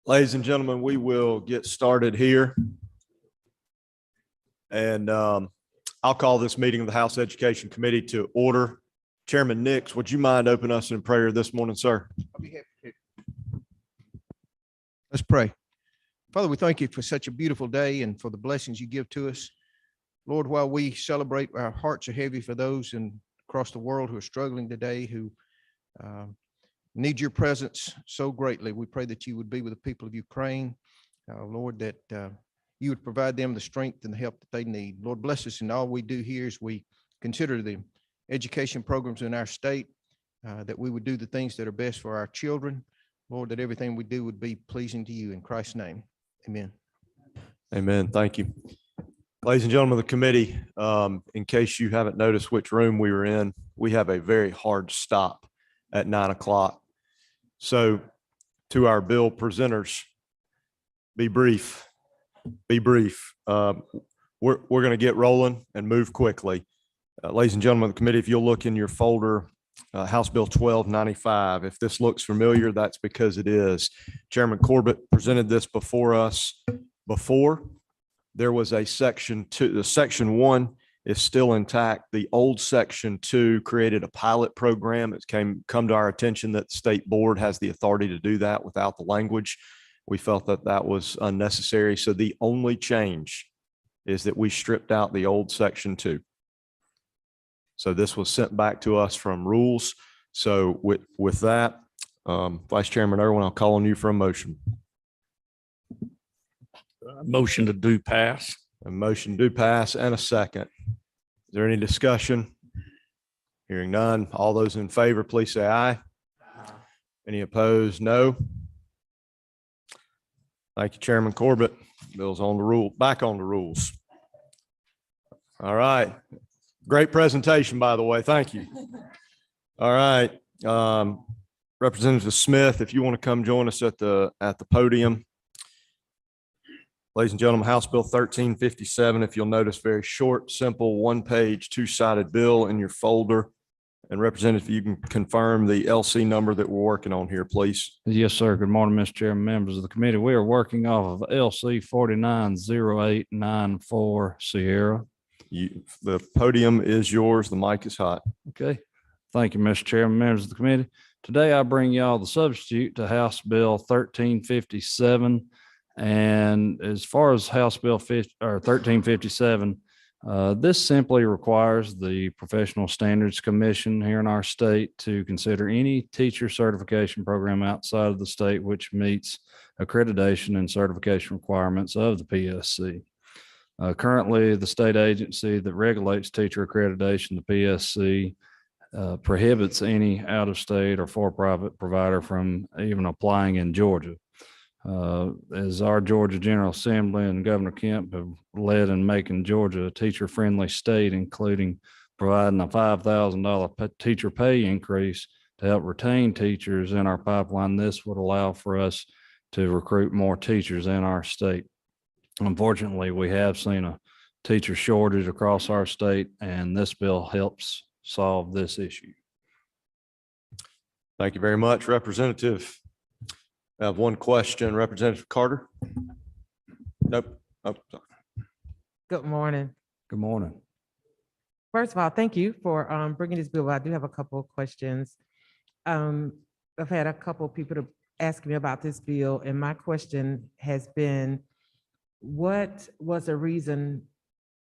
Ladies and gentlemen, we will get started here. And I'll call this meeting of the House Education Committee to order. Chairman Nix, would you mind opening us in prayer this morning, sir? I'll be happy to. Let's pray. Father, we thank you for such a beautiful day and for the blessings you give to us. Lord, while we celebrate, our hearts are heavy for those across the world who are struggling today, who need your presence so greatly. We pray that you would be with the people of Ukraine, Lord, that you would provide them the strength and the help that they need. Lord, bless us in all we do here as we consider the education programs in our state, that we would do the things that are best for our children. Lord, that everything we do would be pleasing to you. In Christ's name, amen. Amen. Thank you. Ladies and gentlemen of the committee, in case you haven't noticed which room we were in, we have a very hard stop at 9 o'clock. So to our bill presenters, be brief, be brief. We're going to get rolling and move quickly. Ladies and gentlemen of the committee, if you'll look in your folder, House Bill 1295. If this looks familiar, that's because it is. Chairman Corbett presented this before us before. There was a section 2, the section 1 is still intact. The old section 2 created a pilot program. It's come to our attention that the state board has the authority to do that without the language. We felt that that was unnecessary. So the only change is that we stripped out the old section 2. So this was sent back to us from rules. So with that, Vice Chairman Irwin, I'll call on you for a motion. Motion to do pass. A motion do pass and a second. Is there any discussion? Hearing none. All those in favor, please say aye. Any opposed? No. Thank you, Chairman Corbett. Bill's on the rule, back on the rules. All right. Great presentation, by the way. Thank you. All right. Representative Smith, if you want to come join us at the podium. Ladies and gentlemen, House Bill 1357, if you'll notice, very short, simple, one-page, two-sided bill in your folder. And Representative, you can confirm the LC number that we're working on here, please. Yes, sir. Good morning, Mr. Chairman, members of the committee. We are working off of LC 490894 Sierra. The podium is yours. The mic is hot. Okay. Thank you, Mr. Chairman, members of the committee. Today, I bring y'all the substitute to House Bill 1357. And as far as House Bill 1357, this simply requires the Professional Standards Commission here in our state to consider any teacher certification program outside of the state which meets accreditation and certification requirements of the PSC. Currently, the state agency that regulates teacher accreditation, the PSC, prohibits any out-of-state or for-profit provider from even applying in Georgia. As our Georgia General Assembly and Governor Kemp have led in making Georgia a teacher-friendly state, including providing a $5,000 teacher pay increase to help retain teachers in our pipeline, this would allow for us to recruit more teachers in our state. Unfortunately, we have seen a teacher shortage across our state, and this bill helps solve this issue. Thank you very much, Representative. I have one question. Representative Carter? Nope. Oh, sorry. Good morning. Good morning. First of all, thank you for bringing this bill. I do have a couple of questions. I've had a couple of people to ask me about this bill, and my question has been, what was the reason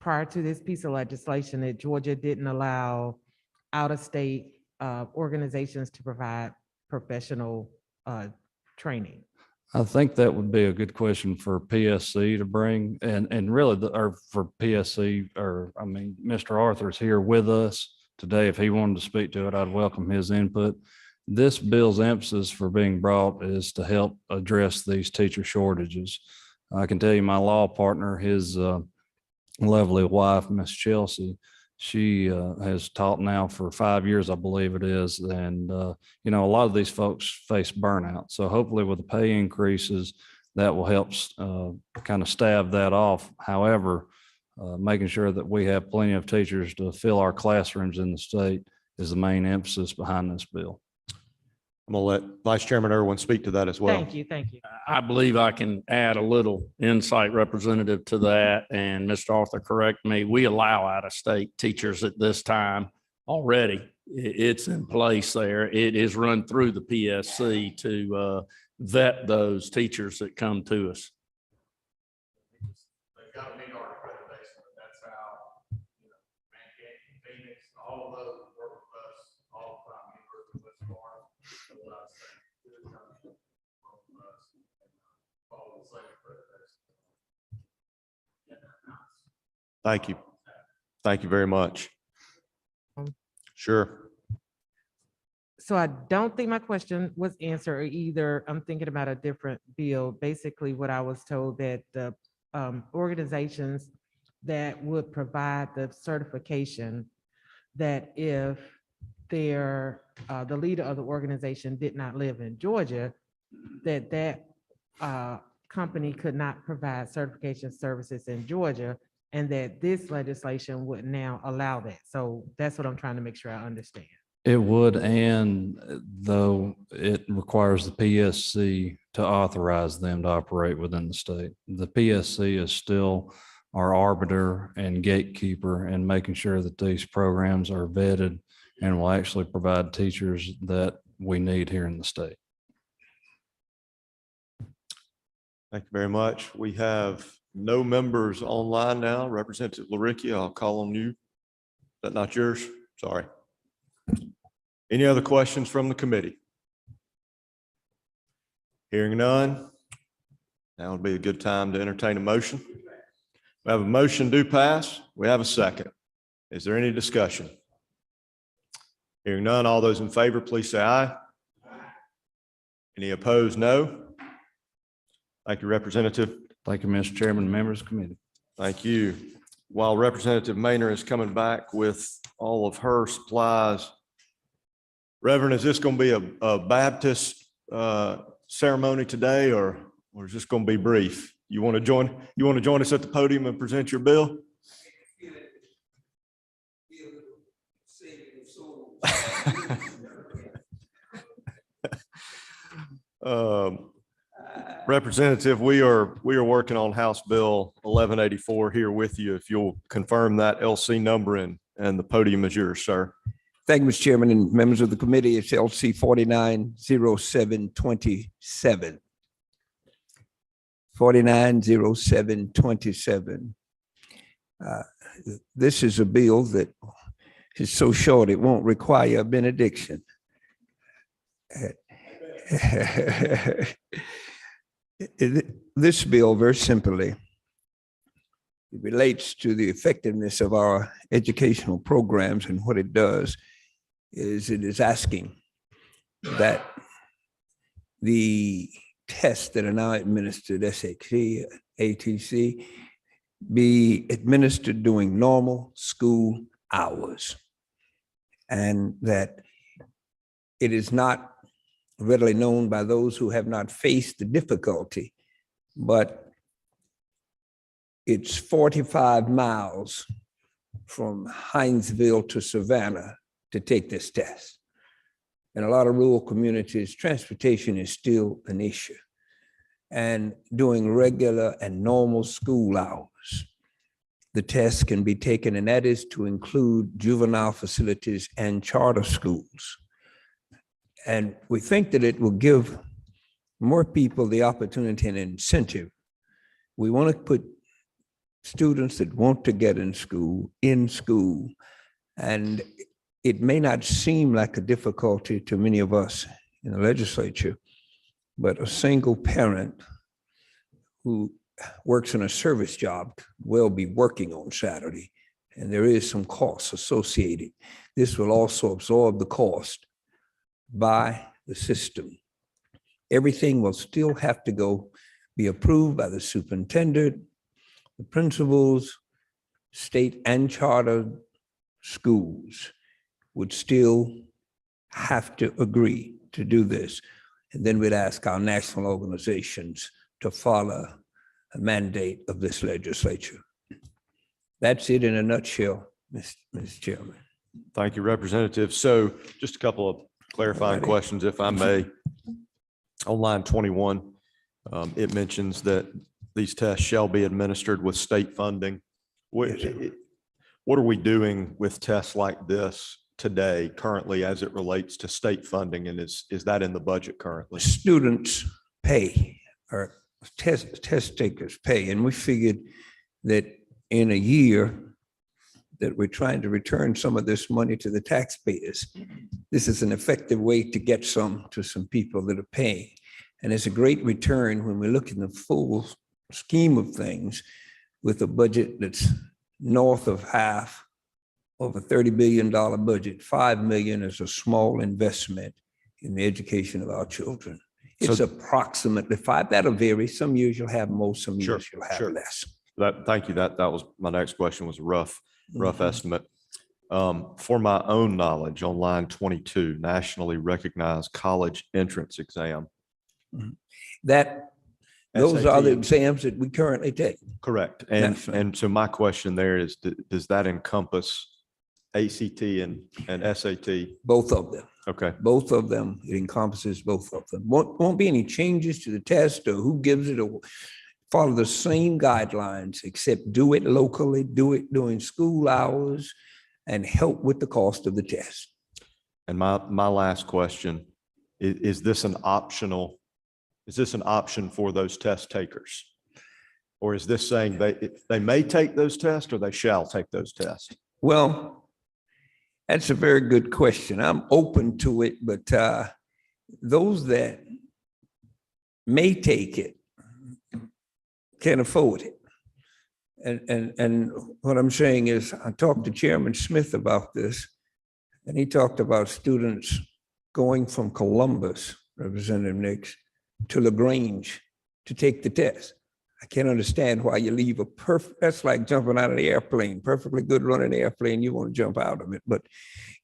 prior to this piece of legislation that Georgia didn't allow out-of-state organizations to provide professional training? I think that would be a good question for PSC to bring, and really, for PSC, Mr. Arthur's here with us today. If he wanted to speak to it, I'd welcome his input. This bill's emphasis for being brought is to help address these teacher shortages. I can tell you my law partner, his lovely wife, Miss Chelsea, she has taught now for 5 years, I believe it is. And, a lot of these folks face burnout. So hopefully with the pay increases, that will help kind of stave that off. However, making sure that we have plenty of teachers to fill our classrooms in the state is the main emphasis behind this bill. I'm gonna let Vice Chairman Irwin speak to that as well. Thank you, thank you. I believe I can add a little insight representative to that. And Mr. Arthur, correct me. We allow out-of-state teachers at this time already. It's in place there. It is run through the PSC to vet those teachers that come to us. They've got to meet our accreditation, but that's how, Mankato, Phoenix, all of those work with us all the time. University of West Florida, Thank you. Thank you very much. Sure. So I don't think my question was answered, or either I'm thinking about a different bill. Basically, what I was told that the organizations that would provide the certification, that if they're the leader of the organization did not live in Georgia, that company could not provide certification services in Georgia, and that this legislation would now allow that. So that's what I'm trying to make sure I understand. It would, and though it requires the PSC to authorize them to operate within the state. The PSC is still our arbiter and gatekeeper in making sure that these programs are vetted and will actually provide teachers that we need here in the state. Thank you very much. We have no members online now. Representative LaRicchia, I'll call on you. Is that not yours? Sorry. Any other questions from the committee? Hearing none. Now would be a good time to entertain a motion. We have a motion to pass. We have a second. Is there any discussion? Hearing none, all those in favor, please say aye. Any opposed, no. Thank you, Representative. Thank you, Mr. Chairman, members of the committee. Thank you. While Representative Maynard is coming back with all of her supplies, Reverend, is this going to be a Baptist ceremony today, or is this going to be brief? You want to join us at the podium and present your bill? Representative, we are working on House Bill 1184 here with you. If you'll confirm that LC number, and the podium is yours, sir. Thank you, Mr. Chairman and members of the committee. It's LC 490727. 490727. This is a bill that is so short it won't require a benediction. This bill, very simply, it relates to the effectiveness of our educational programs, and what it does is it is asking that the tests that are now administered, SAT, ATC, be administered during normal school hours, and that it is not readily known by those who have not faced the difficulty, but it's 45 miles from Hinesville to Savannah to take this test. In a lot of rural communities, transportation is still an issue. And during regular and normal school hours, the test can be taken, and that is to include juvenile facilities and charter schools. And we think that it will give more people the opportunity and incentive. We want to put students that want to get in school, and it may not seem like a difficulty to many of us in the legislature, but a single parent who works in a service job will be working on Saturday, and there is some costs associated. This will also absorb the cost by the system. Everything will still have to be approved by the superintendent, the principals, state and charter schools would still have to agree to do this. And then we'd ask our national organizations to follow a mandate of this legislature. That's it in a nutshell, Mr. Chairman. Thank you, Representative. So just a couple of Clarifying Alrighty. questions, if I may. On line 21, it mentions that these tests shall be administered with state funding. What, Yes, sir. what are we doing with tests like this today, currently, as it relates to state funding? And is that in the budget currently? Students pay, or test takers pay, and we figured that in a year that we're trying to return some of this money to the taxpayers. This is an effective way to get some to some people that are paying. And it's a great return when we look in the full scheme of things with a budget that's north of half of a $30 billion budget. 5 million is a small investment in the education of our children. It's So- approximately 5. That'll vary. Some years you'll have more, some Sure, years you'll have sure. less. Thank you. That was my next question, was a rough Mhm. estimate. For my own knowledge, on line 22, nationally recognized college entrance exam. Those are the SAT. exams that we currently take. Correct. And, That's right. and so my question there is, does that encompass ACT and SAT? Both of them. Okay, Both of them. It encompasses both of them. Won't be any changes to the test or who gives it, or follow the same guidelines, except do it locally, do it during school hours, and help with the cost of the test. and my last question, is this an option for those test takers? Or is this saying they may take those tests or they shall take those tests? Well, that's a very good question. I'm open to it, but those that may take it can't afford it. And what I'm saying is, I talked to Chairman Smith about this, and he talked about students going from Columbus, Representative Nix, to LaGrange to take the test. I can't understand why you leave that's like jumping out of the airplane, perfectly good running airplane, you want to jump out of it, but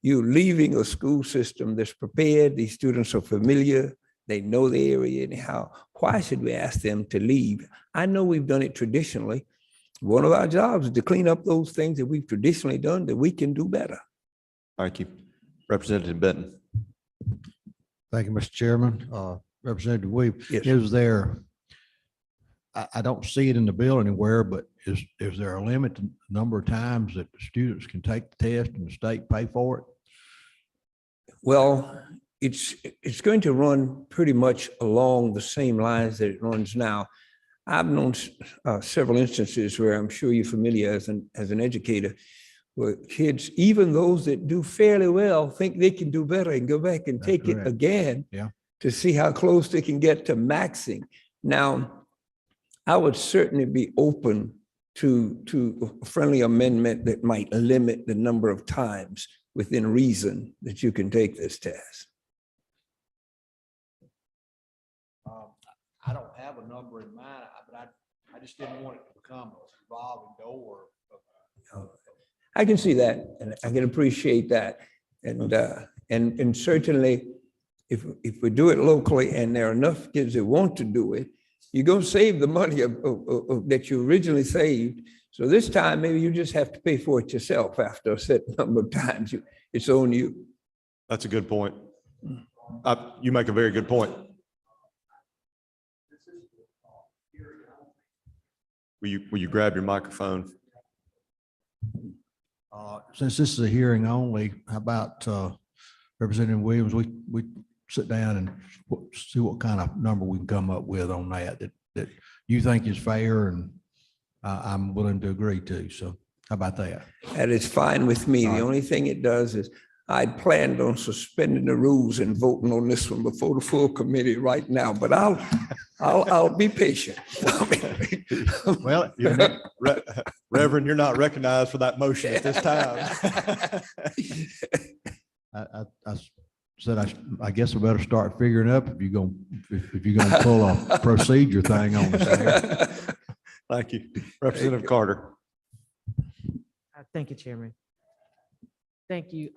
you're leaving a school system that's prepared, these students are familiar, they know the area anyhow. Why should we ask them to leave? I know we've done it traditionally. One of our jobs is to clean up those things that we've traditionally done that we can do better. Thank you. Representative Benton. Thank you, Mr. Chairman. Representative Williams, Yes. is there, I don't see it in the bill anywhere, but is there a limit to the number of times that the students can take the test and the state pay for it? Well, it's going to run pretty much along the same lines that it runs now. I've known several instances where I'm sure you're familiar as an educator, where kids, even those that do fairly well, think they can do better and go back and That's take it correct. again. Yeah. To see how close they can get to maxing. Now, I would certainly be open to a friendly amendment that might limit the number of times within reason that you can take this test. I don't have a number in mind, but I just didn't want it to become a revolving door. I can see that, and I can appreciate that. And certainly, if we do it locally and there are enough kids that want to do it, you're going to save the money that you originally saved. So this time, maybe you just have to pay for it yourself after a set number of times. It's on you. That's a good point. You make a very good point. Will you grab your microphone? Since this is a hearing only, how about Representative Williams, we sit down and see what kind of number we can come up with on that you think is fair, and I'm willing to agree to. So how about that? That is fine with me. All The right. only thing it does is I'd planned on suspending the rules and voting on this one before the full committee right now, but I'll be patient. Well, Reverend, you're not recognized for that motion at this time. I said, I guess I better start figuring up if you're gonna pull a procedure thing on us there. Thank you. Representative Carter. Thank you, Chairman. Thank you,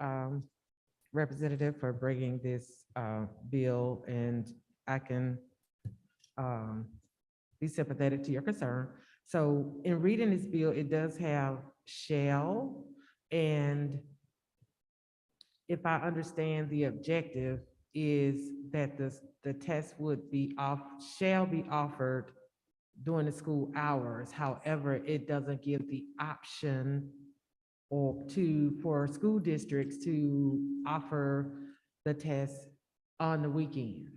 Representative, for bringing this bill, and I can be sympathetic to your concern. So in reading this bill, it does have shall, and if I understand the objective is that the test would be shall be offered during the school hours. However, it doesn't give the option for school districts to offer the test on the weekend.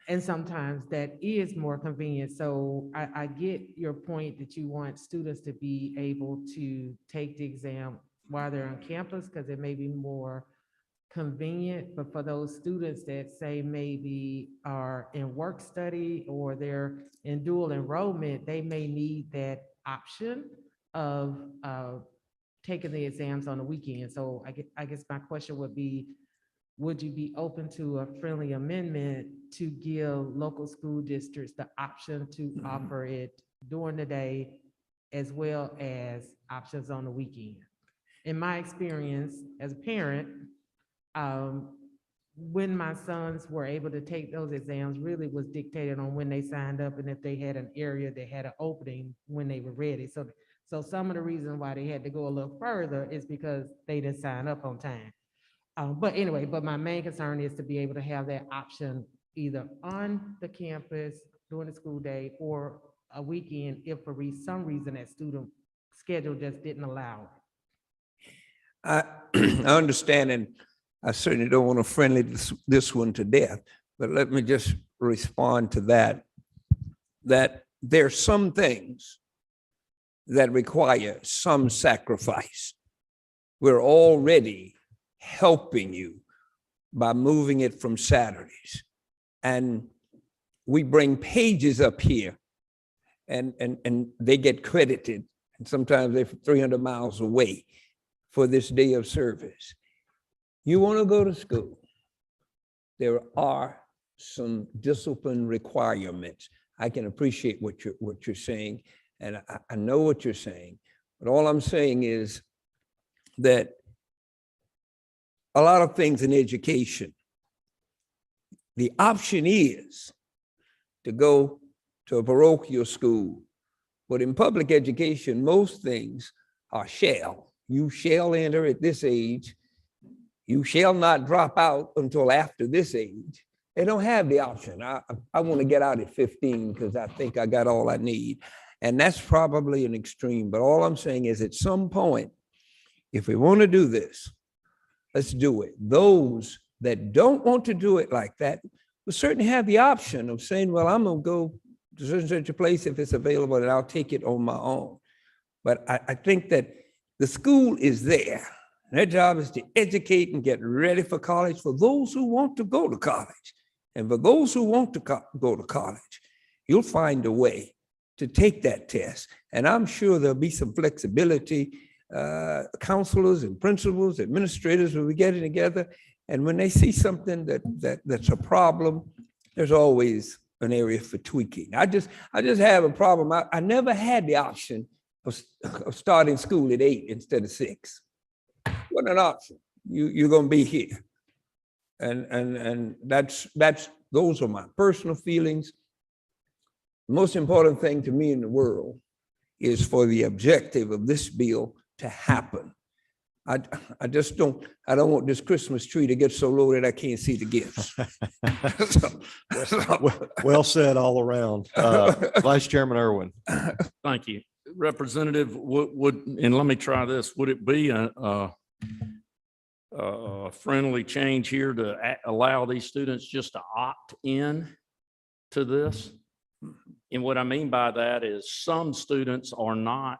And sometimes that is more convenient. So I get your point that you want students to be able to take the exam while they're on campus, because it may be more convenient. But for those students that say maybe are in work study or they're in dual enrollment, they may need that option of taking the exams on the weekend. So I guess my question would be, would you be open to a friendly amendment to give local school districts the option to offer it during the day as well as options on the weekend? In my experience as a parent, when my sons were able to take those exams really was dictated on when they signed up and if they had an area that had an opening when they were ready. So some of the reason why they had to go a little further is because they didn't sign up on time. But anyway, my main concern is to be able to have that option either on the campus during the school day or a weekend if for some reason that student schedule just didn't allow it. I understand, and I certainly don't want to friendly this one to death, but let me just respond to that there are some things that require some sacrifice. We're already helping you by moving it from Saturdays. And we bring pages up here and they get credited. And sometimes they're 300 miles away for this day of service. You want to go to school, there are some discipline requirements. I can appreciate what you're saying, and I know what you're saying, but all I'm saying is that a lot of things in education, the option is to go to a parochial school, but in public education, most things are shall. You shall enter at this age. You shall not drop out until after this age. They don't have the option. I want to get out at 15 because I think I got all I need. And that's probably an extreme, but all I'm saying is at some point, if we want to do this, let's do it. Those that don't want to do it like that will certainly have the option of saying, well, I'm going to go to such a place if it's available and I'll take it on my own. But I think that the school is there. Their job is to educate and get ready for college for those who want to go to college. And for those who want to go to college, you'll find a way to take that test. And I'm sure there'll be some flexibility. Counselors and principals, administrators will be getting together. And when they see something that's a problem, there's always an area for tweaking. I just have a problem. I never had the option of starting school at 8 instead of 6. What an option. You're going to be here. And those are my personal feelings. The most important thing to me in the world is for the objective of this bill to happen. I don't want this Christmas tree to get so low that I can't see the gifts. Well said all around. Vice Chairman Irwin. Thank you. Representative, and let me try this, would it be a friendly change here to allow these students just to opt in to this? And what I mean by that is some students are not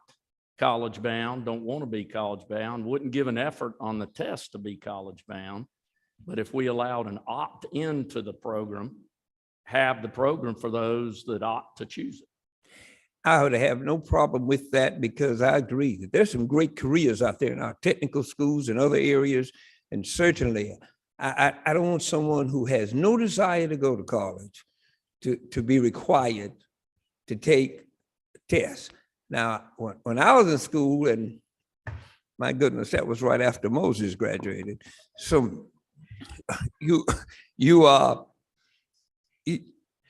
college bound, don't want to be college bound, wouldn't give an effort on the test to be college bound. But if we allowed an opt in to the program, have the program for those that opt to choose it. I would have no problem with that because I agree that there's some great careers out there in our technical schools and other areas. And certainly I don't want someone who has no desire to go to college to be required to take tests. Now, when I was in school, and my goodness, that was right after Moses graduated. So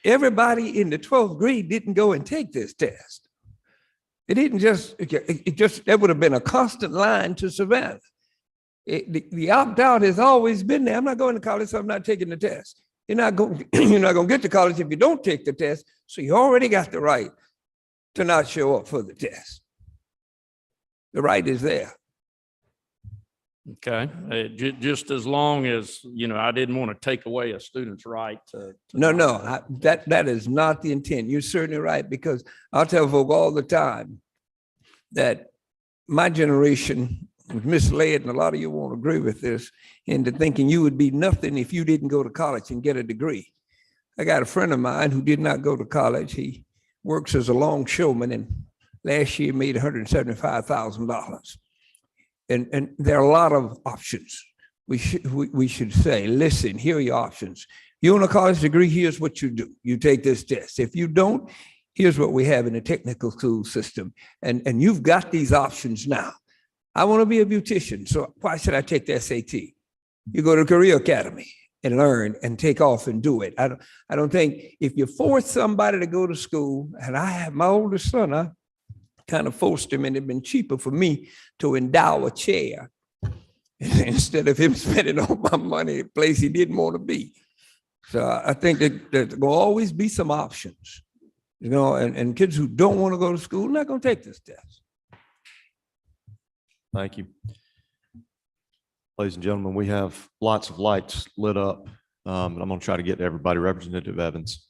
everybody in the 12th grade didn't go and take this test. It didn't just, there would have been a constant line to Savannah. The opt-out has always been there. I'm not going to college, so I'm not taking the test. You're not going to get to college if you don't take the test. So you already got the right to not show up for the test. The right is there. Okay, just as long as, I didn't want to take away a student's right to. That is not the intent. You're certainly right, because I'll tell folk all the time that my generation was misled, and a lot of you won't agree with this, into thinking you would be nothing if you didn't go to college and get a degree. I got a friend of mine who did not go to college. He works as a longshoreman, and last year made $175,000. And there are a lot of options. We should say, listen, here are your options. You want a college degree, here's what you do. You take this test. If you don't, here's what we have in the technical school system. And you've got these options now. I want to be a beautician, so why should I take the SAT? You go to Career Academy and learn and take off and do it. I don't think if you force somebody to go to school, and I have my oldest son, I kind of forced him, and it'd been cheaper for me to endow a chair instead of him spending all my money at a place he didn't want to be. So I think that there will always be some options, and kids who don't want to go to school are not going to take this test. Thank you. Ladies and gentlemen, we have lots of lights lit up. And I'm going to try to get to everybody. Representative Evans.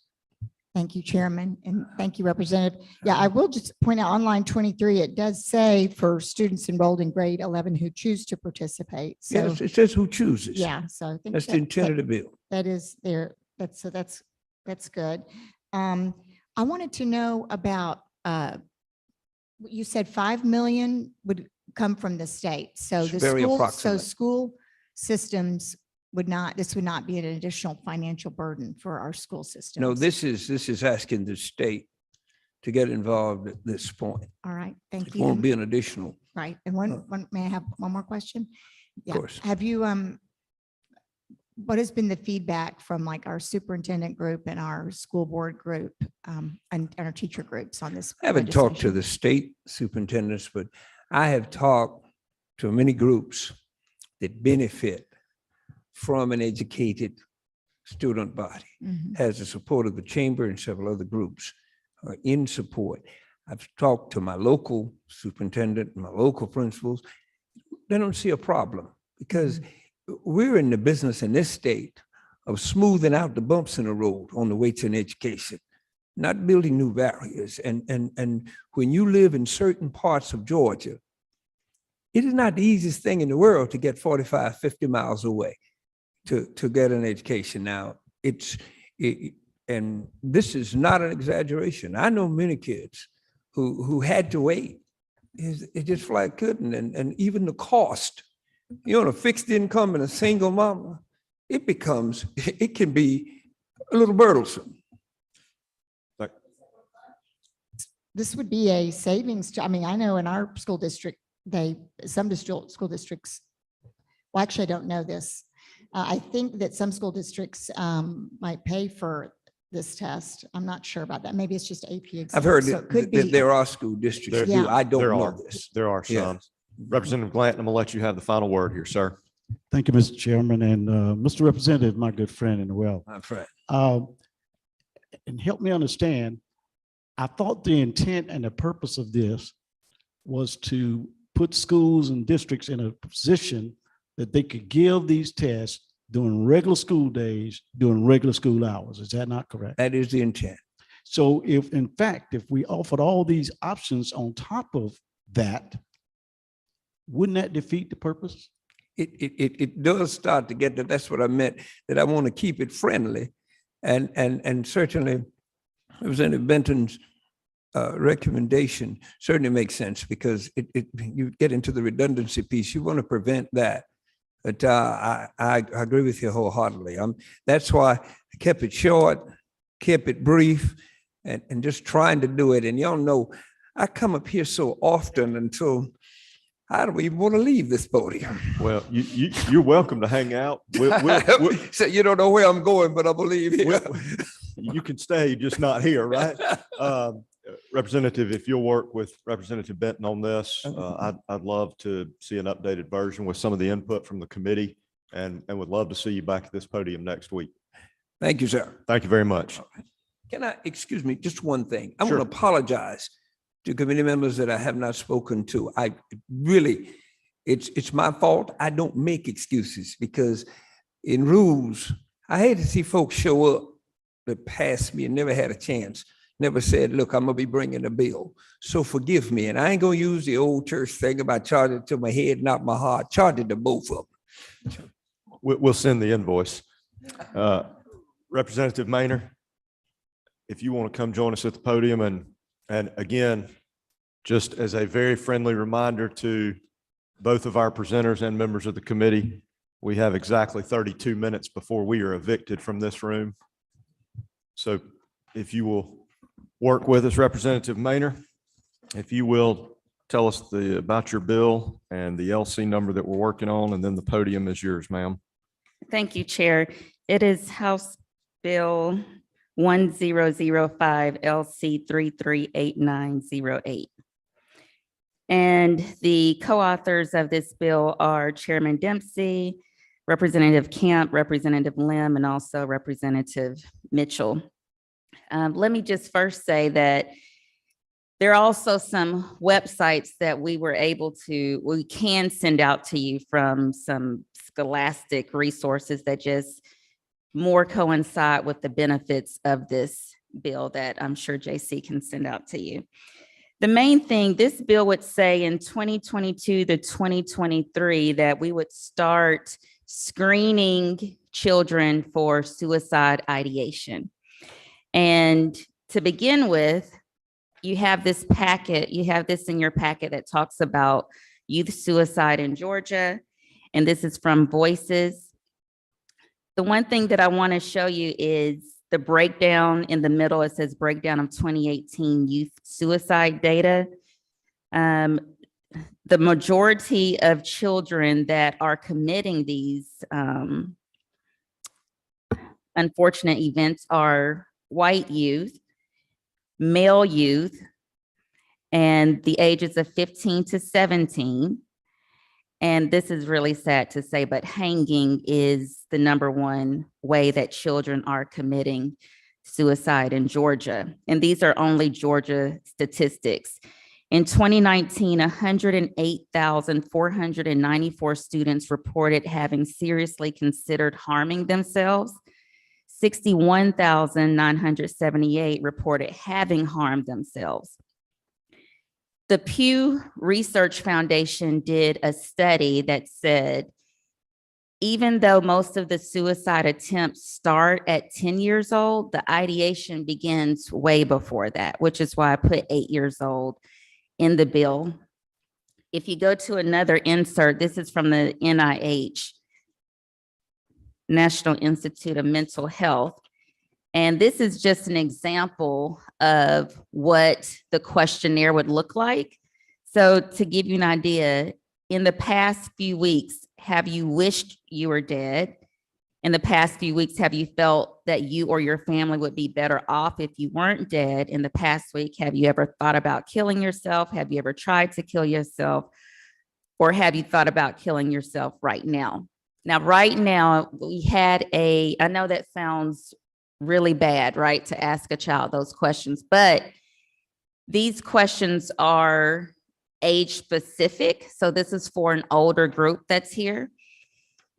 Thank you, Chairman, and thank you, Representative. Yeah, I will just point out on line 23, it does say for students enrolled in grade 11 who choose to participate. So, Yes, it says who chooses. yeah, so I think That's the intent of the bill. that is there. That's good. I wanted to know about, you said 5 million would come from the state. So It's the very school, so approximate. school systems this would not be an additional financial burden for our school systems. No, this is asking the state to get involved at this point. All right, thank It you. won't be an additional, Right, and may I have one more question? Yeah. course. Have you, what has been the feedback from like our superintendent group and our school board group and our teacher groups on this? I haven't talked to legislation? the state superintendents, but I have talked to many groups that benefit from an educated student body, Mhm. has the support of the chamber and several other groups are in support. I've talked to my local superintendent, my local principals. They don't see a problem because we're in the business in this state of smoothing out the bumps in the road on the way to an education, not building new barriers. And when you live in certain parts of Georgia, it is not the easiest thing in the world to get 45, 50 miles away to get an education. Now, and this is not an exaggeration. I know many kids who had to wait. It just flat couldn't. And even the cost, on a fixed income and a single mama, it can be a little burdensome. This would be a savings. I mean, I know in our school district, some school districts, well, actually, I don't know this. I think that some school districts might pay for this test. I'm not sure about that. Maybe it's just AP exempt. I've heard So that it could be. there are school districts that do. Yeah. I don't There know are. this. There are Yeah. some. Representative Glanton, I'm going to let you have the final word here, sir. Thank you, Mr. Chairman, and Mr. Representative, my good friend and well. My friend. And help me understand, I thought the intent and the purpose of this was to put schools and districts in a position that they could give these tests during regular school days, during regular school hours. Is that not correct? That is the intent. So if, in fact, if we offered all these options on top of that, wouldn't that defeat the purpose? It does start to get that's what I meant, that I want to keep it friendly. And certainly Representative Benton's recommendation certainly makes sense because you get into the redundancy piece. You want to prevent that. But I agree with you wholeheartedly. That's why I kept it short, kept it brief, and just trying to do it. And y'all know, I come up here so often until I don't even want to leave this podium. Well, you're welcome to hang out. So you don't know where I'm going, but I believe here. You can stay, just not here, right? Representative, if you'll work with Representative Benton on this, I'd love to see an updated version with some of the input from the committee and would love to see you back at this podium next week. Thank you, sir. Thank you very much. Can I, excuse me, just one thing? I want Sure. to apologize to committee members that I have not spoken to. I really, it's my fault. I don't make excuses because in rules, I hate to see folks show up that passed me and never had a chance, never said, look, I'm gonna be bringing a bill. So forgive me. And I ain't gonna use the old church thing about charge it to my head, not my heart. Charge it to both of them. We'll send the invoice. Representative Maynard, if you want to come join us at the podium and again, just as a very friendly reminder to both of our presenters and members of the committee, we have exactly 32 minutes before we are evicted from this room. So if you will work with us, Representative Maynard, if you will tell us about your bill and the LC number that we're working on, and then the podium is yours, ma'am. Thank you, Chair. It is House Bill 1005 LC 338908. And the co-authors of this bill are Chairman Dempsey, Representative Camp, Representative Lim, and also Representative Mitchell. Let me just first say that there are also some websites that we can send out to you from some scholastic resources that just more coincide with the benefits of this bill that I'm sure JC can send out to you. The main thing, this bill would say in 2022 to 2023 that we would start screening children for suicide ideation. And to begin with, you have this in your packet that talks about youth suicide in Georgia, and this is from Voices. The one thing that I want to show you is the breakdown in the middle. It says breakdown of 2018 youth suicide data. The majority of children that are committing these unfortunate events are white youth, male youth, and the ages of 15 to 17. And this is really sad to say, but hanging is the #1 way that children are committing suicide in Georgia. And these are only Georgia statistics. In 2019, 108,494 students reported having seriously considered harming themselves. 61,978 reported having harmed themselves. The Pew Research Foundation did a study that said, even though most of the suicide attempts start at 10 years old, the ideation begins way before that, which is why I put 8 years old in the bill. If you go to another insert, this is from the NIH, National Institute of Mental Health. And this is just an example of what the questionnaire would look like. So to give you an idea, in the past few weeks, have you wished you were dead? In the past few weeks, have you felt that you or your family would be better off if you weren't dead? In the past week, have you ever thought about killing yourself? Have you ever tried to kill yourself? Or have you thought about killing yourself right now? Now, right now, we had I know that sounds really bad, right, to ask a child those questions, but these questions are age specific. So this is for an older group that's here.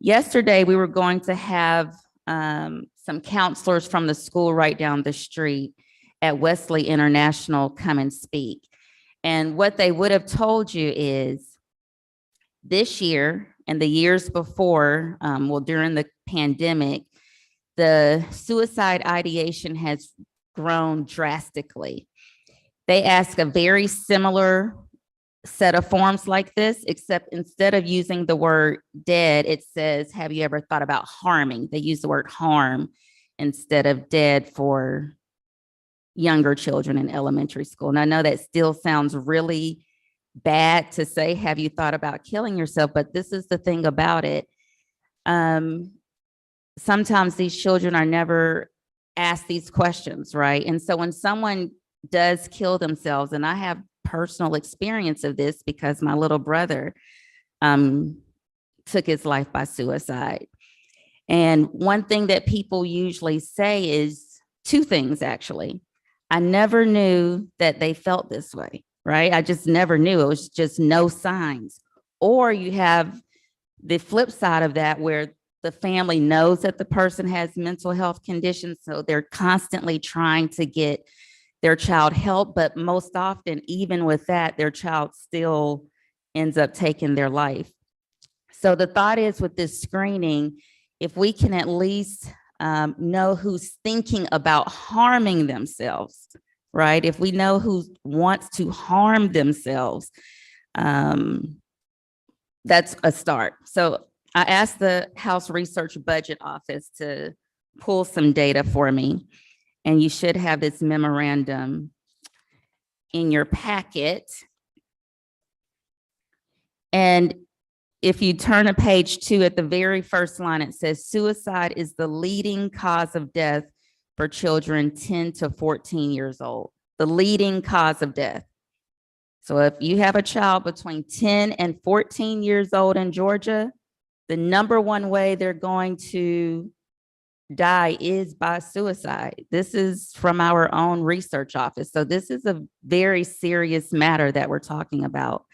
Yesterday, we were going to have some counselors from the school right down the street at Wesley International come and speak. And what they would have told you is this year and the years before, during the pandemic, the suicide ideation has grown drastically. They ask a very similar set of forms like this, except instead of using the word dead, it says, have you ever thought about harming? They use the word harm instead of dead for younger children in elementary school. And I know that still sounds really bad to say, have you thought about killing yourself? But this is the thing about it. Sometimes these children are never asked these questions, right? And so when someone does kill themselves. And I have personal experience of this because my little brother took his life by suicide. And one thing that people usually say is two things, actually. I never knew that they felt this way, right? I just never knew. It was just no signs. Or you have the flip side of that where the family knows that the person has mental health conditions, so they're constantly trying to get their child help, but most often, even with that, their child still ends up taking their life. So the thought is with this screening, if we can at least know who's thinking about harming themselves, right? If we know who wants to harm themselves, that's a start. So I asked the House Research Budget Office to pull some data for me, and you should have this memorandum in your packet. And if you turn to page 2 at the very first line, it says suicide is the leading cause of death for children 10 to 14 years old, the leading cause of death. So if you have a child between 10 and 14 years old in Georgia, the number one way they're going to die is by suicide. This is from our own research office. So this is a very serious matter that we're talking about.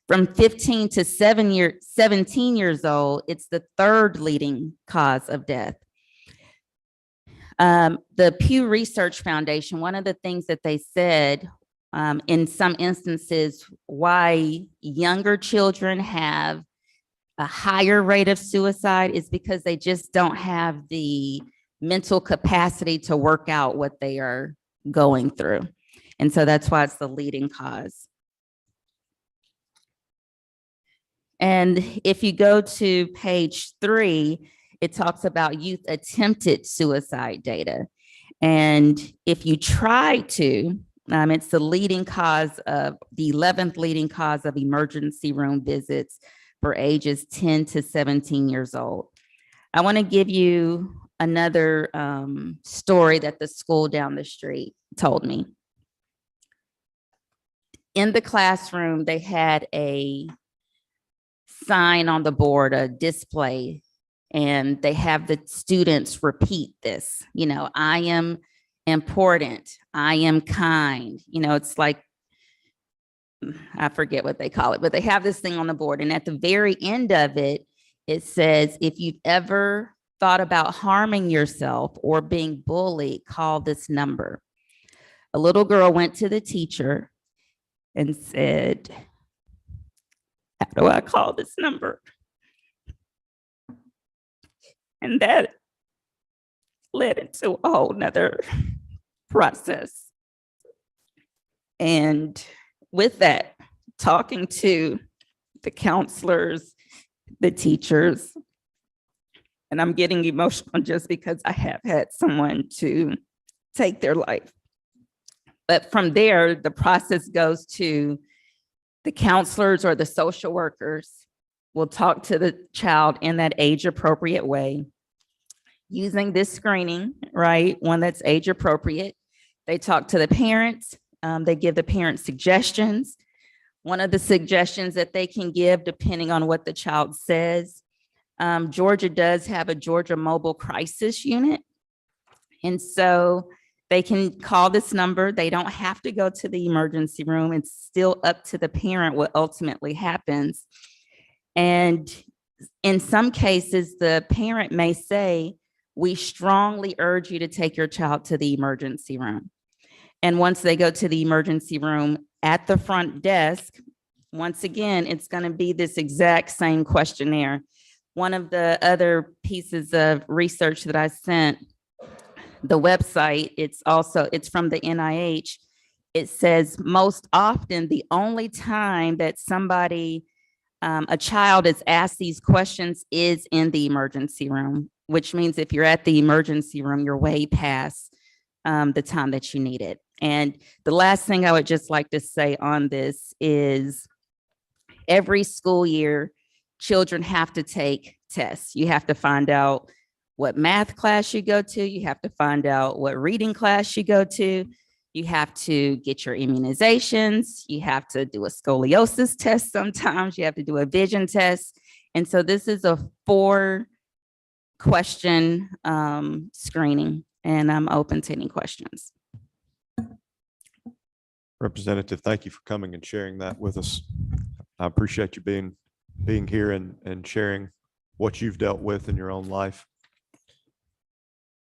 From 15 to 17 years old, it's the third leading cause of death. The Pew Research Foundation, one of the things that they said in some instances why younger children have a higher rate of suicide is because they just don't have the mental capacity to work out what they are going through. And so that's why it's the leading cause. And if you go to page 3, it talks about youth attempted suicide data. And if you try to, it's the leading cause of the 11th leading cause of emergency room visits for ages 10 to 17 years old. I want to give you another story that the school down the street told me. In the classroom, they had a sign on the board, a display, and they have the students repeat this, I am important, I am kind, it's like, I forget what they call it, but they have this thing on the board. And at the very end of it, it says, if you've ever thought about harming yourself or being bullied, call this number. A little girl went to the teacher and said, how do I call this number? And that led into a whole nother process. And with that, talking to the counselors, the teachers, and I'm getting emotional just because I have had someone to take their life. But from there, the process goes to the counselors or the social workers will talk to the child in that age appropriate way using this screening, right? One that's age appropriate. They talk to the parents. They give the parents suggestions. One of the suggestions that they can give, depending on what the child says, Georgia does have a Georgia Mobile Crisis Unit. And so they can call this number. They don't have to go to the emergency room. It's still up to the parent what ultimately happens. And in some cases, the parent may say, we strongly urge you to take your child to the emergency room. And once they go to the emergency room at the front desk, once again, it's going to be this exact same questionnaire. One of the other pieces of research that I sent, the website, it's from the NIH. It says most often the only time that a child is asked these questions is in the emergency room, which means if you're at the emergency room, you're way past the time that you need it. And the last thing I would just like to say on this is every school year, children have to take tests. You have to find out what math class you go to. You have to find out what reading class you go to. You have to get your immunizations. You have to do a scoliosis test sometimes. You have to do a vision test. And so this is a 4-question screening, and I'm open to any questions. Representative, thank you for coming and sharing that with us. I appreciate you being here and sharing what you've dealt with in your own life.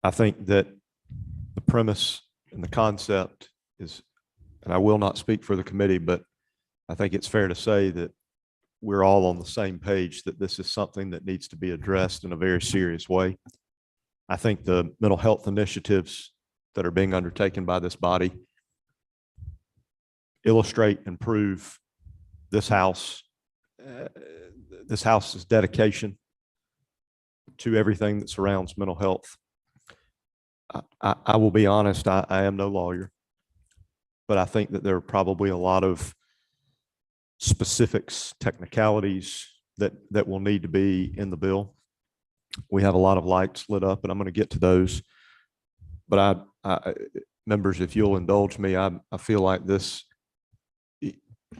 I think that the premise and the concept is, and I will not speak for the committee, but I think it's fair to say that we're all on the same page that this is something that needs to be addressed in a very serious way. I think the mental health initiatives that are being undertaken by this body illustrate and prove this house's dedication to everything that surrounds mental health. I will be honest, I am no lawyer, but I think that there are probably a lot of specifics, technicalities that will need to be in the bill. We have a lot of lights lit up, and I'm going to get to those. But members, if you'll indulge me, I feel like this.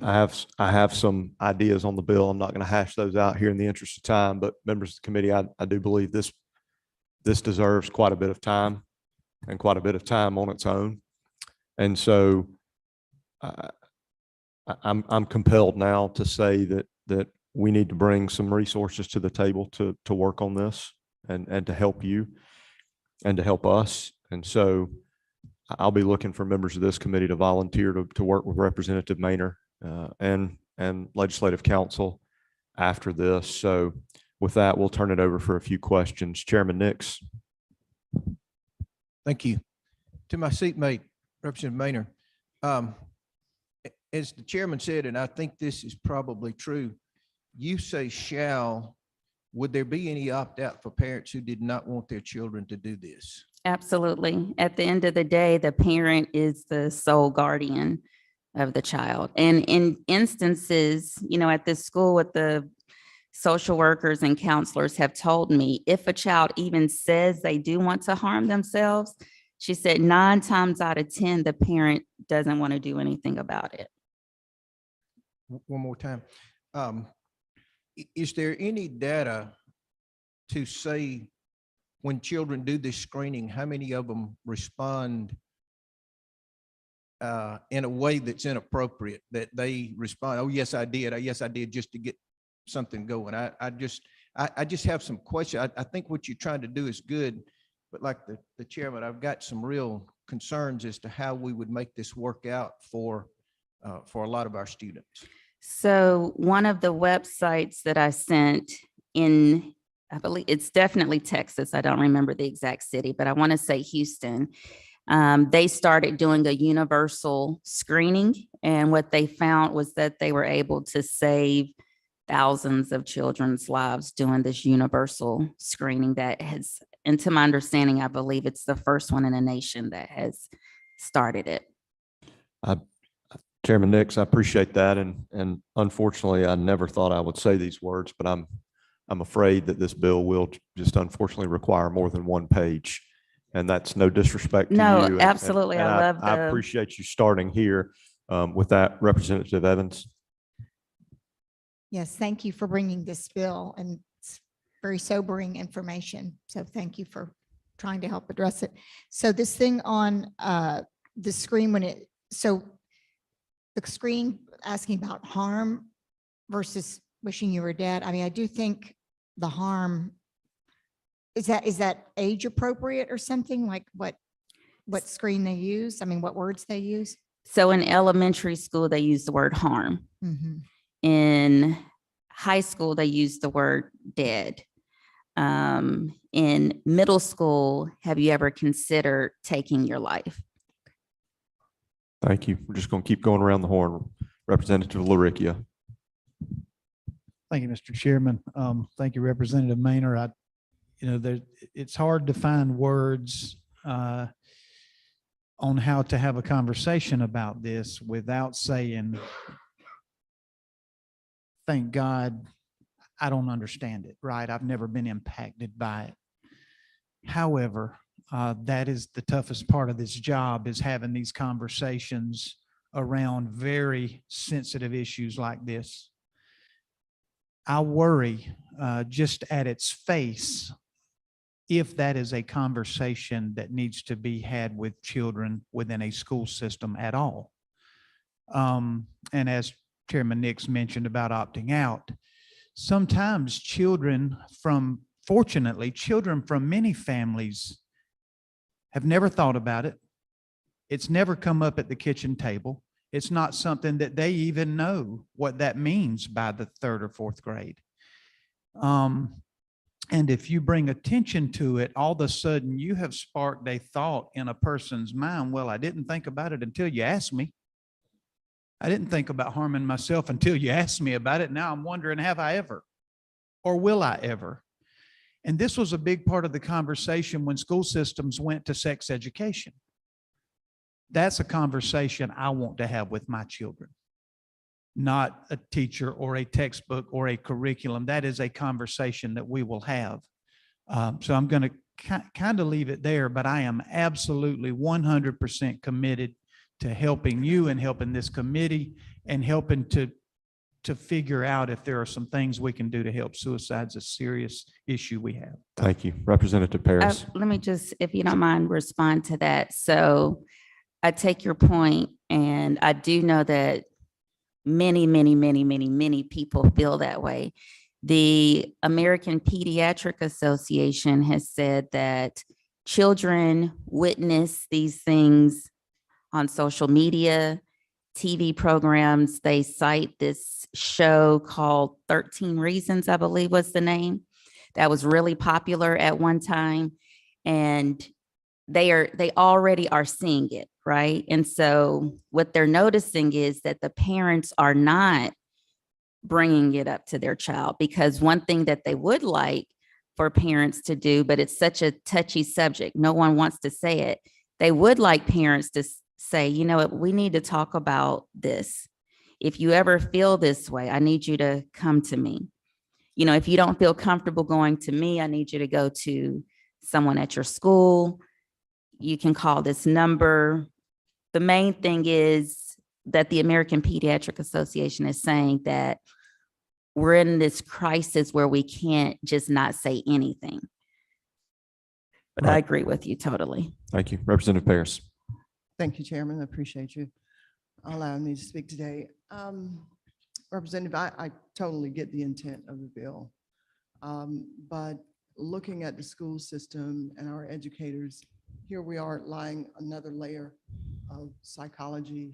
I have some ideas on the bill. I'm not going to hash those out here in the interest of time, but members of the committee, I do believe this deserves quite a bit of time and quite a bit of time on its own. And so I'm compelled now to say that we need to bring some resources to the table to work on this and to help you and to help us. And so I'll be looking for members of this committee to volunteer to work with Representative Maynor and Legislative Council after this. So with that, we'll turn it over for a few questions. Chairman Nix. Thank you. To my seatmate, Representative Maynor, as the chairman said, and I think this is probably true, you say shall. Would there be any opt-out for parents who did not want their children to do this? Absolutely. At the end of the day, the parent is the sole guardian of the child. And in instances, at this school, what the social workers and counselors have told me, if a child even says they do want to harm themselves, she said 9 times out of 10, the parent doesn't want to do anything about it. One more time. Is there any data to say when children do this screening, how many of them respond in a way that's inappropriate, that they respond, oh, yes, I did. Yes, I did, just to get something going. I just have some questions. I think what you're trying to do is good, but like the chairman, I've got some real concerns as to how we would make this work out for a lot of our students. So one of the websites that I sent in, I believe it's definitely Texas. I don't remember the exact city, but I want to say Houston. They started doing a universal screening, and what they found was that they were able to save thousands of children's lives doing this universal screening that has, and to my understanding, I believe it's the first one in the nation that has started it. Chairman Nix, I appreciate that. And unfortunately, I never thought I would say these words, but I'm afraid that this bill will just unfortunately require more than one page. And that's no disrespect to you. No, absolutely. And I I appreciate you starting here with that, Representative Evans. Yes, thank you for bringing this bill, and it's very sobering information. So thank you for trying to help address it. So this thing on the screen, so the screen asking about harm versus wishing you were dead. I mean, I do think the harm, is that age appropriate or something, like what screen they use? I mean, what words they use? So in elementary school, they use the word harm. Mm-hmm. In high school, they use the word dead. In middle school, have you ever considered taking your life? Thank you. We're just going to keep going around the horn. Representative LaRicchia. Thank you, Mr. Chairman. Thank you, Representative Maynor. It's hard to find words on how to have a conversation about this without saying, thank God I don't understand it, right? I've never been impacted by it. However, that is the toughest part of this job, is having these conversations around very sensitive issues like this. I worry just at its face if that is a conversation that needs to be had with children within a school system at all. And as Chairman Nix mentioned about opting out, sometimes fortunately, children from many families have never thought about it. It's never come up at the kitchen table. It's not something that they even know what that means by the 3rd or 4th grade. And if you bring attention to it, all of a sudden you have sparked a thought in a person's mind. Well, I didn't think about it until you asked me. I didn't think about harming myself until you asked me about it. Now I'm wondering, have I ever? Or will I ever? And this was a big part of the conversation when school systems went to sex education. That's a conversation I want to have with my children, not a teacher or a textbook or a curriculum. That is a conversation that we will have. So I'm going to kind of leave it there, but I am absolutely 100% committed to helping you and helping this committee and helping to figure out if there are some things we can do to help. Suicide's a serious issue we have. Thank you. Representative Paris. Let me just, if you don't mind, respond to that. So I take your point, and I do know that many, many, many, many, many people feel that way. The American Pediatric Association has said that children witness these things on social media, TV programs. They cite this show called 13 Reasons, I believe was the name, that was really popular at one time. And they already are seeing it, right? And so what they're noticing is that the parents are not bringing it up to their child, because one thing that they would like for parents to do, but it's such a touchy subject, no one wants to say it. They would like parents to say, you know what, we need to talk about this. If you ever feel this way, I need you to come to me. You know, if you don't feel comfortable going to me, I need you to go to someone at your school. You can call this number. The main thing is that the American Pediatric Association is saying that we're in this crisis where we can't just not say anything. But I Right. agree with you totally. Thank you. Representative Paris. Thank you, Chairman. I appreciate you allowing me to speak today. Representative, I totally get the intent of the bill. But looking at the school system and our educators, here we are lying another layer of psychology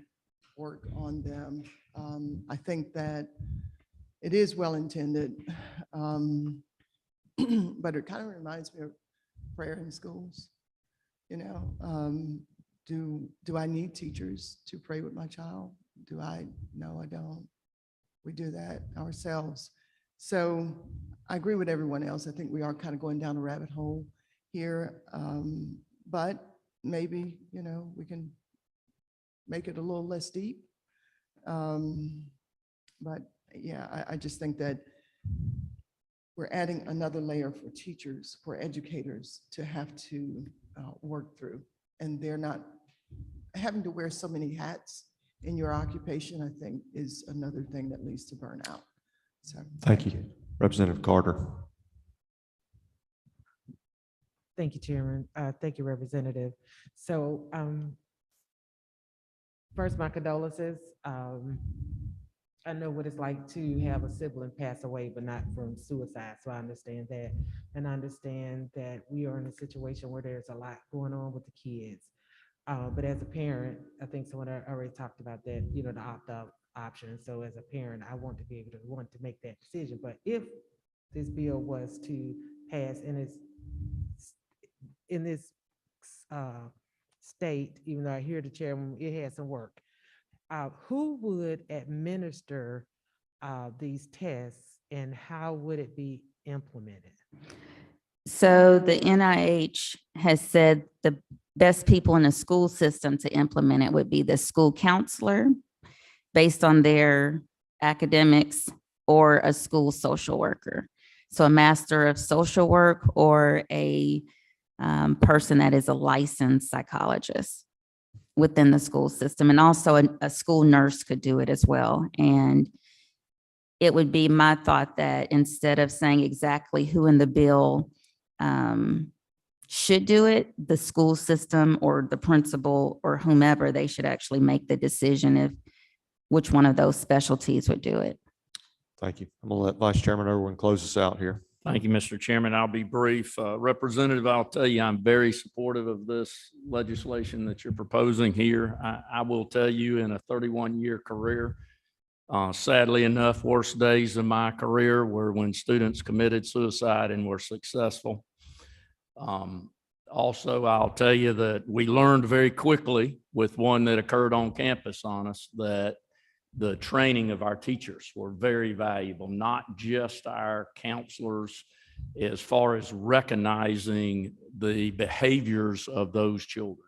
work on them. I think that it is well-intended, but it kind of reminds me of prayer in schools. You know, do I need teachers to pray with my child? No, I don't. We do that ourselves. So I agree with everyone else. I think we are kind of going down a rabbit hole here. But maybe, you know, we can make it a little less deep. But yeah, I just think that we're adding another layer for teachers, for educators to have to work through. And they're not having to wear so many hats in your occupation, I think, is another thing that leads to burnout. So Thank you. Representative Carter. Thank you, Chairman. Thank you, Representative. So first, my condolences. I know what it's like to have a sibling pass away, but not from suicide. So I understand that. And I understand that we are in a situation where there's a lot going on with the kids. But as a parent, I think someone already talked about that, you know, the opt-out option. So as a parent, I want to be able to make that decision. But if this bill was to pass in this state, even though I hear the chairman, it has some work. Who would administer these tests and how would it be implemented? So the NIH has said the best people in the school system to implement it would be the school counselor based on their academics, or a school social worker. So a master of social work or a person that is a licensed psychologist within the school system. And also a school nurse could do it as well. And it would be my thought that instead of saying exactly who in the bill should do it, the school system or the principal or whomever, they should actually make the decision if which one of those specialties would do it. Thank you. I'm gonna let Vice Chairman Irwin close us out here. Thank you, Mr. Chairman. I'll be brief. Representative, I'll tell you, I'm very supportive of this legislation that you're proposing here. I will tell you, in a 31-year career, sadly enough, worst days of my career were when students committed suicide and were successful. Also, I'll tell you that we learned very quickly with one that occurred on campus on us that the training of our teachers were very valuable, not just our counselors, as far as recognizing the behaviors of those children.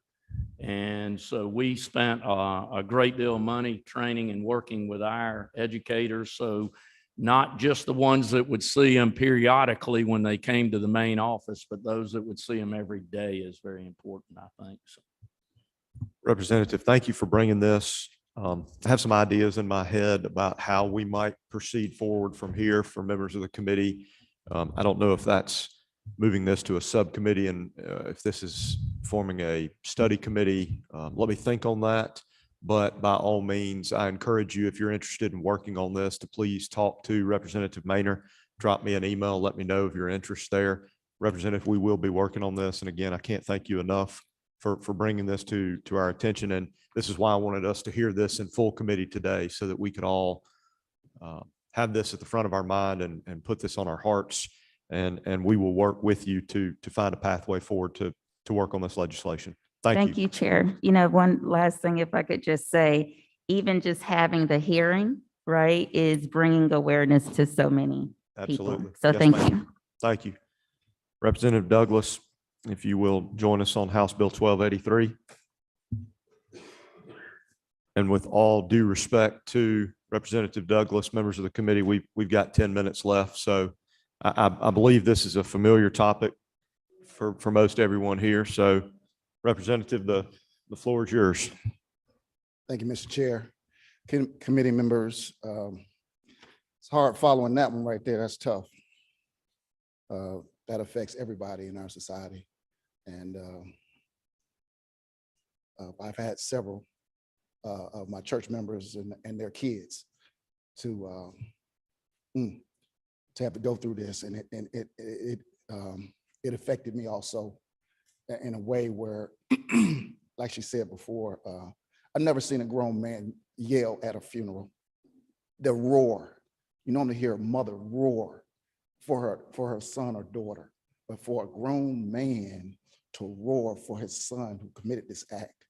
And so we spent a great deal of money training and working with our educators. So not just the ones that would see them periodically when they came to the main office, but those that would see them every day is very important, I think. So. Representative, thank you for bringing this. I have some ideas in my head about how we might proceed forward from here for members of the committee. I don't know if that's moving this to a subcommittee and if this is forming a study committee. Let me think on that. But by all means, I encourage you, if you're interested in working on this, to please talk to Representative Maynor. Drop me an email. Let me know of your interest there. Representative, we will be working on this. And again, I can't thank you enough for bringing this to our attention. And this is why I wanted us to hear this in full committee today, so that we could all have this at the front of our mind and put this on our hearts. And we will work with you to find a pathway forward to work on this legislation. Thank you, Chair. You know, one last thing, if I could just say, even just having the hearing, right, is bringing awareness to so many people. Absolutely. So Yes, thank ma'am. you. Thank you. Representative Douglas, if you will join us on House Bill 1283. And with all due respect to Representative Douglas, members of the committee, we've got 10 minutes left. So I believe this is a familiar topic for most everyone here. So Representative, the floor is yours. Thank you, Mr. Chair. Committee members, it's hard following that one right there. That's tough. That affects everybody in our society. And I've had several of my church members and their kids to have to go through this, and it affected me also in a way where, like she said before, I've never seen a grown man yell at a funeral. The roar, you normally hear a mother roar for her son or daughter, but for a grown man to roar for his son who committed this act,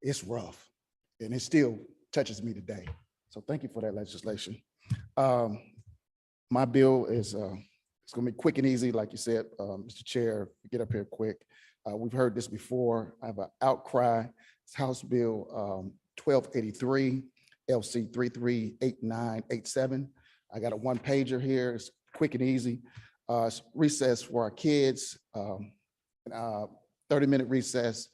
it's rough, and it still touches me today. So thank you for that legislation. My bill is it's going to be quick and easy, like you said, Mr. Chair. Get up here quick. We've heard this before. I have an outcry. It's House Bill 1283, LC 338987. I got a one pager here. It's quick and easy. It's recess for our kids. 30-minute recess.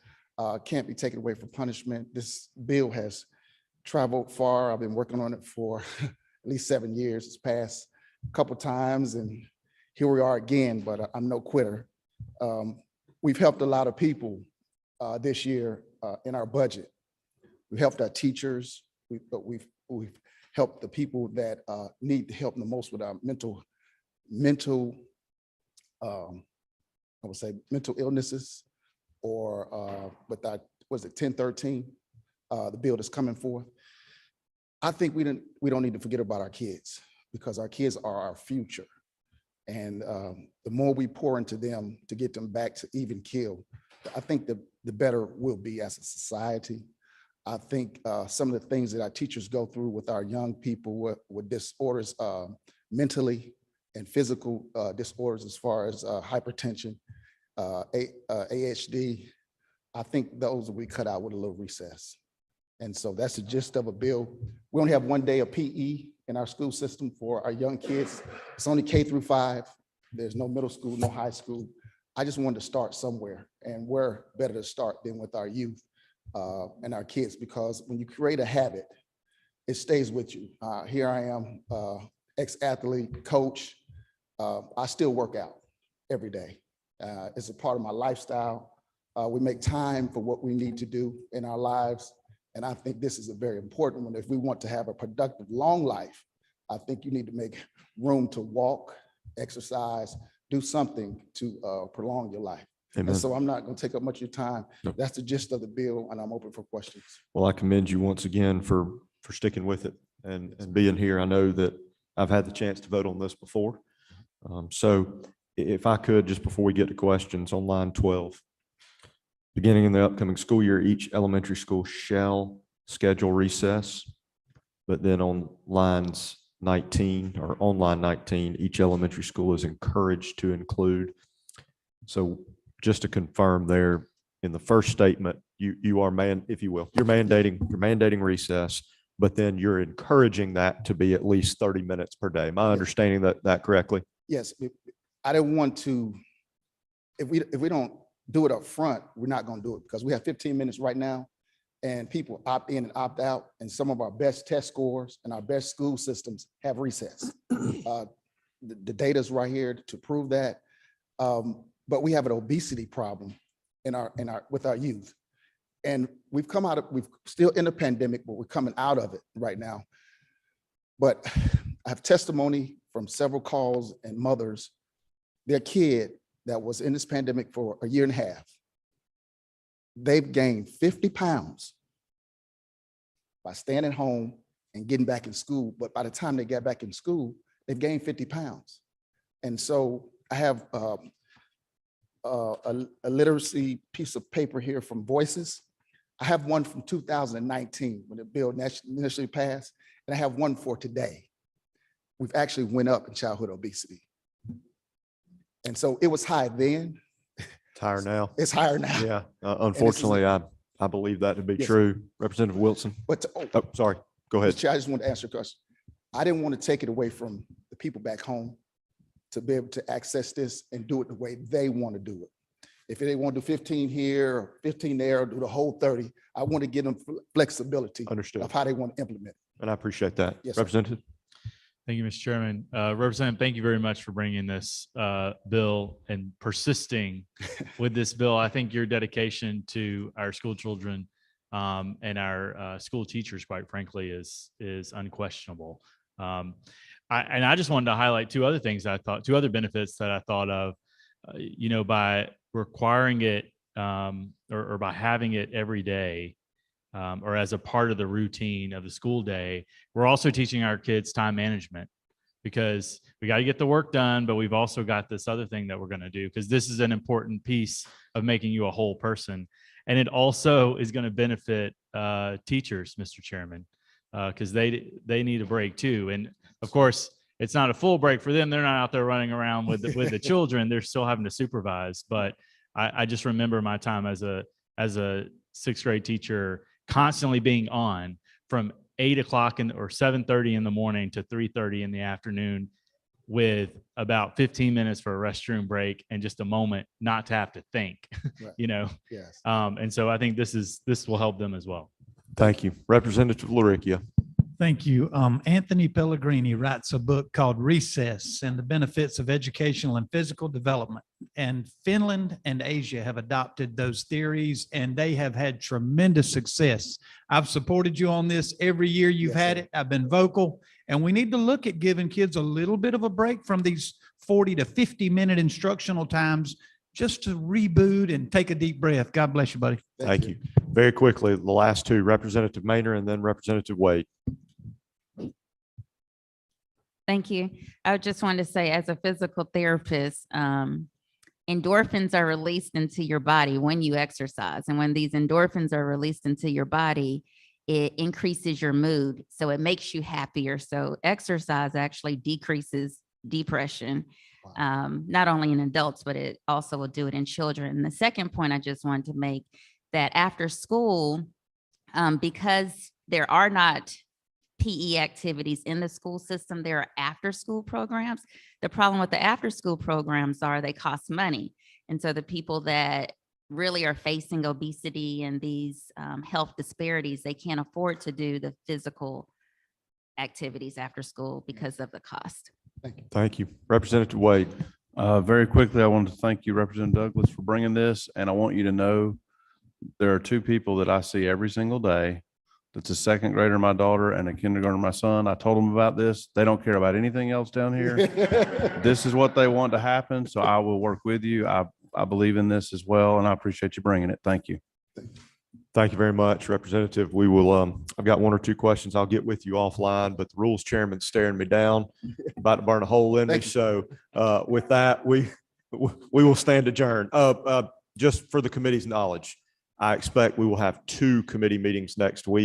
Can't be taken away for punishment. This bill has traveled far. I've been working on it for at least 7 years. It's passed a couple times, and here we are again, but I'm no quitter. We've helped a lot of people this year in our budget. We've helped our teachers, but we've helped the people that need the help the most with our mental illnesses, or with that, was it 1013, the bill that's coming forth. I think we don't need to forget about our kids, because our kids are our future. And the more we pour into them to get them back to even keel, I think the better we'll be as a society. I think some of the things that our teachers go through with our young people with disorders, mentally and physical disorders, as far as hypertension, ADHD, I think those will be cut out with a little recess. And so that's the gist of a bill. We only have 1 day of PE in our school system for our young kids. It's only K through 5. There's no middle school, no high school. I just wanted to start somewhere, and where better to start than with our youth and our kids, because when you create a habit, it stays with you. Here I am, ex-athlete, coach. I still work out every day. It's a part of my lifestyle. We make time for what we need to do in our lives. And I think this is a very important one. If we want to have a productive, long life, I think you need to make room to walk, exercise, do something to prolong your life. Amen. And so I'm not going to take up much of your time. Nope. That's the gist of the bill, and I'm open for questions. Well, I commend you once again for sticking with it and being here. I know that I've had the chance to vote on this before. So if I could, just before we get to questions, on line 12, beginning in the upcoming school year, each elementary school shall schedule recess. But then on lines 19 or on line 19, each elementary school is encouraged to include. So just to confirm there, in the first statement, you are if you will, you're mandating recess, but then you're encouraging that to be at least 30 minutes per day. Am I understanding that correctly? Yes, I didn't want to, if we don't do it up front, we're not going to do it, because we have 15 minutes right now, and people opt in and opt out, and some of our best test scores and our best school systems have recess. The data's right here to prove that. But we have an obesity problem with our youth. And we've still in the pandemic, but we're coming out of it right now. But I have testimony from several calls and mothers, their kid that was in this pandemic for a year and a half, they've gained 50 pounds by staying at home and getting back in school. But by the time they get back in school, they've gained 50 pounds. And so I have a literacy piece of paper here from Voices. I have one from 2019 when the bill initially passed, and I have one for today. We've actually went up in childhood obesity. And so it was high then. It's higher now. It's higher now. Yeah. Unfortunately, I believe that to be Yes. true. Representative Wilson. But Oh, sorry. Go ahead. Mr. Chair, I just want to answer a question. I didn't want to take it away from the people back home to be able to access this and do it the way they want to do it. If they want to do 15 here or 15 there, or do the whole 30, I want to give them flexibility Understood. of how they want to implement it. And I appreciate that. Yes, sir. Representative. Thank you, Mr. Chairman. Representative, thank you very much for bringing this bill and persisting with this bill. I think your dedication to our school children and our school teachers, quite frankly, is unquestionable. I just wanted to highlight two other benefits that I thought of, by requiring it or by having it every day. Or as a part of the routine of the school day, we're also teaching our kids time management, because we got to get the work done, but we've also got this other thing that we're going to do, because this is an important piece of making you a whole person. And it also is going to benefit teachers, Mr. Chairman, because they need a break too. And of course, it's not a full break for them. They're not out there running around with the children. They're still having to supervise. But I just remember my time as a sixth grade teacher, constantly being on from 8 o'clock or 7:30 in the morning to 3:30 in the afternoon, with about 15 minutes for a restroom break and just a moment not to have to think, Right. Yes. And so I think this will help them as well. Thank you. Representative LaRicchia. Thank you. Anthony Pellegrini writes a book called Recess and the Benefits of Educational and Physical Development. And Finland and Asia have adopted those theories, and they have had tremendous success. I've supported you on this every year you've Yes, had sir. it. I've been vocal, and we need to look at giving kids a little bit of a break from these 40 to 50-minute instructional times, just to reboot and take a deep breath. God bless you, buddy. Thank you. Very quickly, the last two, Representative Maynor and then Representative Wade. Thank you. I just wanted to say, as a physical therapist, endorphins are released into your body when you exercise. And when these endorphins are released into your body, it increases your mood. So it makes you happier. So exercise actually decreases depression, not only in adults, but it also will do it in children. And the second point I just wanted to make, that after school, because there are not PE activities in the school system, there are after school programs. The problem with the after school programs are they cost money. And so the people that really are facing obesity and these health disparities, they can't afford to do the physical activities after school because of the cost. Thank you. Representative Wade. Very quickly, I wanted to thank you, Representative Douglas, for bringing this. And I want you to know there are two people that I see every single day. That's a second grader, my daughter, and a kindergartner, my son. I told them about this. They don't care about anything else down here. This is what they want to happen. So I will work with you. I believe in this as well, and I appreciate you bringing it. Thank you. Thank you very much, Representative. We will, I've got one or two questions. I'll get with you offline, but the rules chairman's staring me down, about to burn a hole in me. So with that, we will stand adjourned. Just for the committee's knowledge, I expect we will have 2 committee meetings next week.